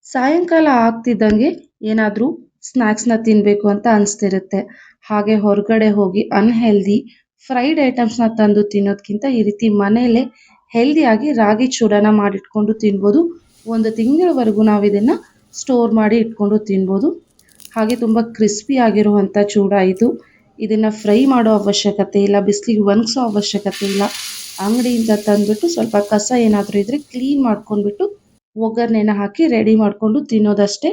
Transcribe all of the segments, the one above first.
ಸಾಯಂಕಾಲ ಆಗ್ತಿದ್ದಂಗೆ ಏನಾದರೂ ಸ್ನ್ಯಾಕ್ಸ್ನ ತಿನ್ನಬೇಕು ಅಂತ ಅನಿಸ್ತಿರುತ್ತೆ. ಹಾಗೆ ಹೊರಗಡೆ ಹೋಗಿ ಅನ್‌ಹೆಲ್ದಿ ಫ್ರೈಡ್ ಐಟಮ್ಸ್‌ನ ತಂದು ತಿನ್ನೋದ್ಕಿಂತ ಈ ರೀತಿ ಮನೆಯಲ್ಲೇ ಹೆಲ್ದಿಯಾಗಿ ರಾಗಿ ಚೂಡಾನ ಮಾಡಿಟ್ಕೊಂಡು ತಿನ್ಬೋದು. 1 ತಿಂಗಳವರೆಗೂ ನಾವಿದನ್ನು ಸ್ಟೋರ್ ಮಾಡಿ ಇಟ್ಕೊಂಡು ತಿನ್ಬೋದು. ಹಾಗೆ ತುಂಬ ಕ್ರಿಸ್ಪಿ ಆಗಿರುವಂಥ ಚೂಡ ಇದು. ಇದನ್ನು ಫ್ರೈ ಮಾಡೋ ಅವಶ್ಯಕತೆ ಇಲ್ಲ, ಬಿಸಿಲಿಗೆ ಒಣಗಿಸೋ ಅವಶ್ಯಕತೆ ಇಲ್ಲ. ಅಂಗಡಿಯಿಂದ ತಂದುಬಿಟ್ಟು ಸ್ವಲ್ಪ ಕಸ ಏನಾದರೂ ಇದ್ದರೆ ಕ್ಲೀನ್ ಮಾಡ್ಕೊಂಡ್ಬಿಟ್ಟು ಒಗ್ಗರಣೆನ ಹಾಕಿ ರೆಡಿ ಮಾಡಿಕೊಂಡು ತಿನ್ನೋದಷ್ಟೇ.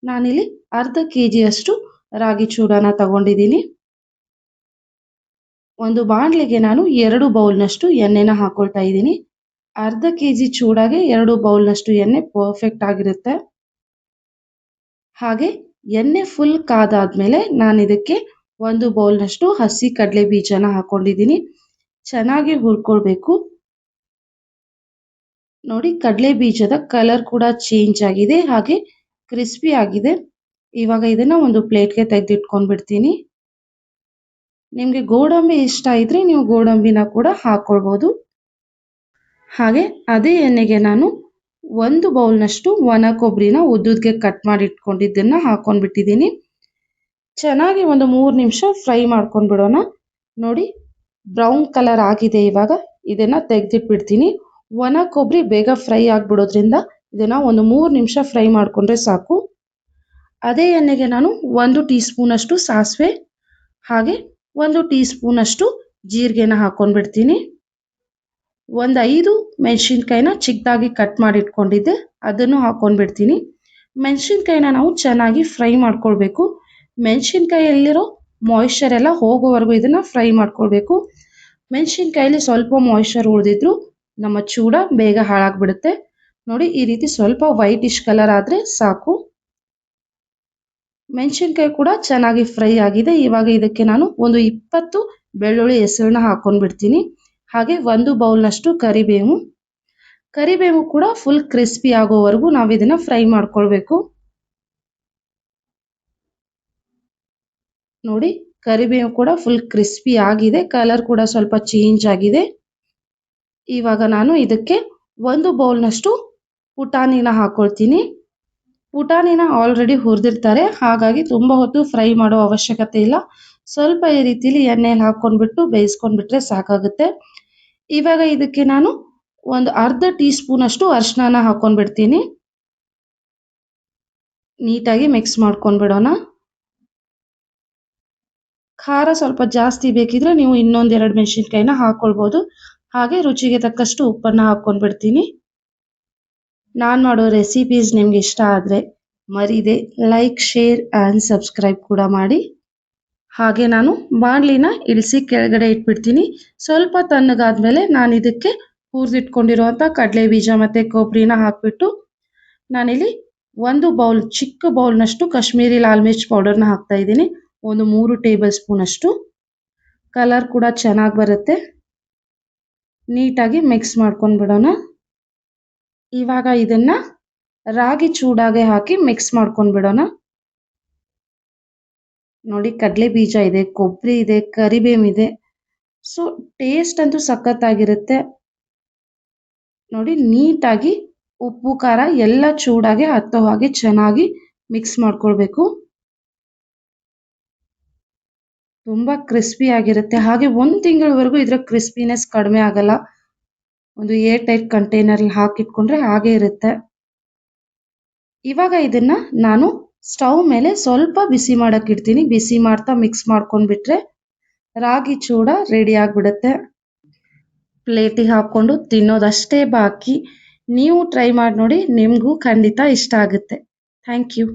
ನಾನಿಲ್ಲಿ ಅರ್ಧ ಕೆಜಿಯಷ್ಟು ರಾಗಿ ಚೂಡಾನ ತಗೊಂಡಿದ್ದೀನಿ. ಒಂದು ಬಾಣಲೆಗೆ ನಾನು 2 ಬೌಲ್ನಷ್ಟು ಎಣ್ಣೆನ ಹಾಕೊಳ್ತಾ ಇದ್ದೀನಿ. ಅರ್ಧ ಕೆಜಿ ಚೂಡಾಗೆ 2 ಬೌಲ್ನಷ್ಟು ಎಣ್ಣೆ ಪರ್ಫೆಕ್ಟ್ ಆಗಿರುತ್ತೆ. ಹಾಗೆ ಎಣ್ಣೆ ಫುಲ್ ಕಾದಾದ್ಮೇಲೆ ನಾನು ಇದಕ್ಕೆ 1 ಬೌಲ್ನಷ್ಟು ಹಸಿ ಕಡಲೆ ಬೀಜನ ಹಾಕೊಂಡಿದ್ದೀನಿ. ಚೆನ್ನಾಗಿ ಹುರ್ಕೊಳ್ಬೇಕು. ನೋಡಿ, ಕಡಲೆ ಬೀಜದ ಕಲರ್ ಕೂಡ ಚೇಂಜ್ ಆಗಿದೆ, ಹಾಗೆ ಕ್ರಿಸ್ಪಿ ಆಗಿದೆ. ಇವಾಗ ಇದನ್ನ ಒಂದು ಪ್ಲೇಟ್ಗೆ ತೆಗೆದಿಟ್ಕೊಂಡ್ಬಿಡ್ತೀನಿ. ನಿಮಗೆ ಗೋಡಂಬಿ ಇಷ್ಟ ಇದ್ರೆ ನೀವು ಗೋಡಂಬಿನ ಕೂಡ ಹಾಕೊಳ್ಬೋದು. ಹಾಗೆ ಅದೇ ಎಣ್ಣೆಗೆ ನಾನು 1 ಬೌಲ್ನಷ್ಟು ಒಣ ಕೊಬ್ಬರಿನ ಉದ್ದುದ್ಗೆ ಕಟ್ ಮಾಡಿ ಇಟ್ಕೊಂಡಿದ್ದನ್ನ ಹಾಕೊಂಡ್ಬಿಟ್ಟಿದ್ದೀನಿ. ಚೆನ್ನಾಗಿ ಒಂದು 3 ನಿಮಿಷ ಫ್ರೈ ಮಾಡ್ಕೊಂಡ್ಬಿಡೋಣ. ನೋಡಿ, ಬ್ರೌನ್ ಕಲರ್ ಆಗಿದೆ. ಇವಾಗ ಇದನ್ನ ತೆಗೆದಿಟ್ಬಿಡ್ತೀನಿ. ಒಣ ಕೊಬ್ಬರಿ ಬೇಗ ಫ್ರೈ ಆಗಿಬಿಡೋದ್ರಿಂದ ಇದನ್ನ ಒಂದು 3 ನಿಮಿಷ ಫ್ರೈ ಮಾಡಿಕೊಂಡ್ರೆ ಸಾಕು. ಅದೇ ಎಣ್ಣೆಗೆ ನಾನು 1 ಟೀ ಸ್ಪೂನಷ್ಟು ಸಾಸಿವೆ ಹಾಗೆ 1 ಟೀ ಸ್ಪೂನಷ್ಟು ಜೀರಿಗೆನ ಹಾಕೊಂಡ್ಬಿಡ್ತೀನಿ. 5 ಮೆಣಸಿನ್ಕಾಯಿನ ಚಿಕ್ಕದಾಗಿ ಕಟ್ ಮಾಡಿ ಇಟ್ಕೊಂಡಿದ್ದೆ, ಅದನ್ನು ಹಾಕೊಂಡ್ಬಿಡ್ತೀನಿ. ಮೆಣಸಿನ್ಕಾಯಿನ ನಾವು ಚೆನ್ನಾಗಿ ಫ್ರೈ ಮಾಡ್ಕೊಳ್ಬೇಕು. ಮೆಣಸಿನ್ಕಾಯಲ್ಲಿರೋ ಮಾಯಿಶ್ಚರ್ ಎಲ್ಲ ಹೋಗೋವರೆಗೂ ಇದನ್ನು ಫ್ರೈ ಮಾಡ್ಕೊಳ್ಬೇಕು. ಮೆಣಸಿನ್ಕಾಯಲ್ಲಿ ಸ್ವಲ್ಪ ಮಾಯಿಶ್ಚರ್ ಉಳಿದಿದ್ರು ನಮ್ಮ ಚೂಡ ಬೇಗ ಹಾಳಾಗ್ಬಿಡುತ್ತೆ. ನೋಡಿ, ಈ ರೀತಿ ಸ್ವಲ್ಪ ವೈಟಿಶ್ ಕಲರ್ ಆದರೆ ಸಾಕು. ಮೆಣಸಿನ್ಕಾಯಿ ಕೂಡ ಚೆನ್ನಾಗಿ ಫ್ರೈ ಆಗಿದೆ. ಇವಾಗ ಇದಕ್ಕೆ ನಾನು ಒಂದು 20 ಬೆಳ್ಳುಳ್ಳಿ ಹೆಸರನ್ನ ಹಾಕೊಂಡ್ಬಿಡ್ತೀನಿ. ಹಾಗೆ 1 ಬೌಲ್ನಷ್ಟು ಕರಿಬೇವು ಕೂಡ ಫುಲ್ ಕ್ರಿಸ್ಪಿ ಆಗೋವರೆಗೂ ನಾವು ಇದನ್ನ ಫ್ರೈ ಮಾಡ್ಕೊಳ್ಬೇಕು. ನೋಡಿ, ಕರಿಬೇವು ಕೂಡ ಫುಲ್ ಕ್ರಿಸ್ಪಿ ಆಗಿದೆ, ಕಲರ್ ಕೂಡ ಸ್ವಲ್ಪ ಚೇಂಜ್ ಆಗಿದೆ. ಇವಾಗ ನಾನು ಇದಕ್ಕೆ 1 ಬೌಲ್ನಷ್ಟು ಪುಟಾಣಿನ ಹಾಕೊಳ್ತೀನಿ. ಪುಟಾಣಿನ ಆಲ್ರೆಡಿ ಹುರಿದಿರ್ತಾರೆ, ಹಾಗಾಗಿ ತುಂಬ ಹೊತ್ತು ಫ್ರೈ ಮಾಡೋ ಅವಶ್ಯಕತೆ ಇಲ್ಲ. ಸ್ವಲ್ಪ ಈ ರೀತಿಲಿ ಎಣ್ಣೆಯಲ್ಲಿ ಹಾಕ್ಕೊಂಡ್ಬಿಟ್ಟು ಬೇಯಿಸ್ಕೊಂಡ್ಬಿಟ್ರೆ ಸಾಕಾಗುತ್ತೆ. ಇವಾಗ ಇದಕ್ಕೆ ನಾನು ಒಂದು ಅರ್ಧ ಟೀ ಸ್ಪೂನಷ್ಟು ಅರಿಶಿನ ಹಾಕೊಂಡ್ಬಿಡ್ತೀನಿ. ನೀಟಾಗಿ ಮಿಕ್ಸ್ ಮಾಡ್ಕೊಂಡ್ಬಿಡೋಣ. ಖಾರ ಸ್ವಲ್ಪ ಜಾಸ್ತಿ ಬೇಕಿದ್ರೆ ನೀವು ಇನ್ನೊಂದು 2 ಮೆಣಸಿನ್ಕಾಯಿನ ಹಾಕೊಳ್ಬೋದು. ಹಾಗೆ ರುಚಿಗೆ ತಕ್ಕಷ್ಟು ಉಪ್ಪನ್ನು ಹಾಕ್ಕೊಂಡ್ಬಿಡ್ತೀನಿ. ನಾನು ಮಾಡೋ ರೆಸಿಪೀಸ್ ನಿಮ್ಗೆ ಇಷ್ಟ ಆದರೆ ಮರೀದೆ ಲೈಕ್, ಶೇರ್ ಆ್ಯಂಡ್ ಸಬ್ಸ್ಕ್ರೈಬ್ ಕೂಡ ಮಾಡಿ. ಹಾಗೆ ನಾನು ಬಾಣಲಿನ ಇಳಿಸಿ ಕೆಳಗಡೆ ಇಟ್ಬಿಡ್ತೀನಿ. ಸ್ವಲ್ಪ ತಣ್ಣಗಾದ್ಮೇಲೆ ನಾನು ಇದಕ್ಕೆ ಹುರಿದಿಟ್ಕೊಂಡಿರುವಂಥ ಕಡಲೆ ಬೀಜ ಮತ್ತು ಕೊಬ್ಬರಿನ ಹಾಕಿಬಿಟ್ಟು ನಾನಿಲ್ಲಿ 1 ಬೌಲ್ ಚಿಕ್ಕ ಬೌಲ್ನಷ್ಟು ಕಾಶ್ಮೀರಿ ಲಾಲ್ ಮಿರ್ಚ್ ಪೌಡರ್ನ ಹಾಕ್ತಾ ಇದ್ದೀನಿ. ಒಂದು 3 ಟೇಬಲ್ ಸ್ಪೂನಷ್ಟು. ಕಲರ್ ಕೂಡ ಚೆನ್ನಾಗಿ ಬರುತ್ತೆ. ನೀಟಾಗಿ ಮಿಕ್ಸ್ ಮಾಡ್ಕೊಂಡ್ಬಿಡೋಣ. ಇವಾಗ ಇದನ್ನ ರಾಗಿ ಚೂಡಾಗೆ ಹಾಕಿ ಮಿಕ್ಸ್ ಮಾಡ್ಕೊಂಡ್ಬಿಡೋಣ. ನೋಡಿ, ಕಡಲೆ ಬೀಜ ಇದೆ, ಕೊಬ್ಬರಿ ಇದೆ, ಕರಿಬೇವಿದೆ. ಸೊ ಟೇಸ್ಟ್ ಅಂತೂ ಸಖತ್ತಾಗಿರುತ್ತೆ. ನೋಡಿ, ನೀಟಾಗಿ ಉಪ್ಪು ಖಾರ ಎಲ್ಲ ಚೂಡಾಗೆ ಹತ್ತೋ ಹಾಗೆ ಚೆನ್ನಾಗಿ ಮಿಕ್ಸ್ ಮಾಡ್ಕೊಳ್ಬೇಕು. ತುಂಬ ಕ್ರಿಸ್ಪಿ ಆಗಿರುತ್ತೆ. ಹಾಗೆ 1 ತಿಂಗಳವರೆಗೂ ಇದರ ಕ್ರಿಸ್ಪಿನೆಸ್ ಕಡಿಮೆ ಆಗಲ್ಲ. ಒಂದು ಏರ್ ಟೈಟ್ ಕಂಟೈನರ್ಲಿ ಹಾಕಿಟ್ಕೊಂಡ್ರೆ ಹಾಗೆ ಇರುತ್ತೆ. ಇವಾಗ ಇದನ್ನ ನಾನು ಸ್ಟವ್ ಮೇಲೆ ಸ್ವಲ್ಪ ಬಿಸಿ ಮಾಡಕ್ಕೆ ಇಡ್ತೀನಿ. ಬಿಸಿ ಮಾಡ್ತಾ ಮಿಕ್ಸ್ ಮಾಡ್ಕೊಂಡ್ಬಿಟ್ರೆ ರಾಗಿ ಚೂಡ ರೆಡಿ ಆಗಿಬಿಡುತ್ತೆ. ಪ್ಲೇಟಿಗೆ ಹಾಕ್ಕೊಂಡು ತಿನ್ನೋದಷ್ಟೇ ಬಾಕಿ. ನೀವು ಟ್ರೈ ಮಾಡಿ ನೋಡಿ, ನಿಮಗೂ ಖಂಡಿತ ಇಷ್ಟ ಆಗುತ್ತೆ. Thank you.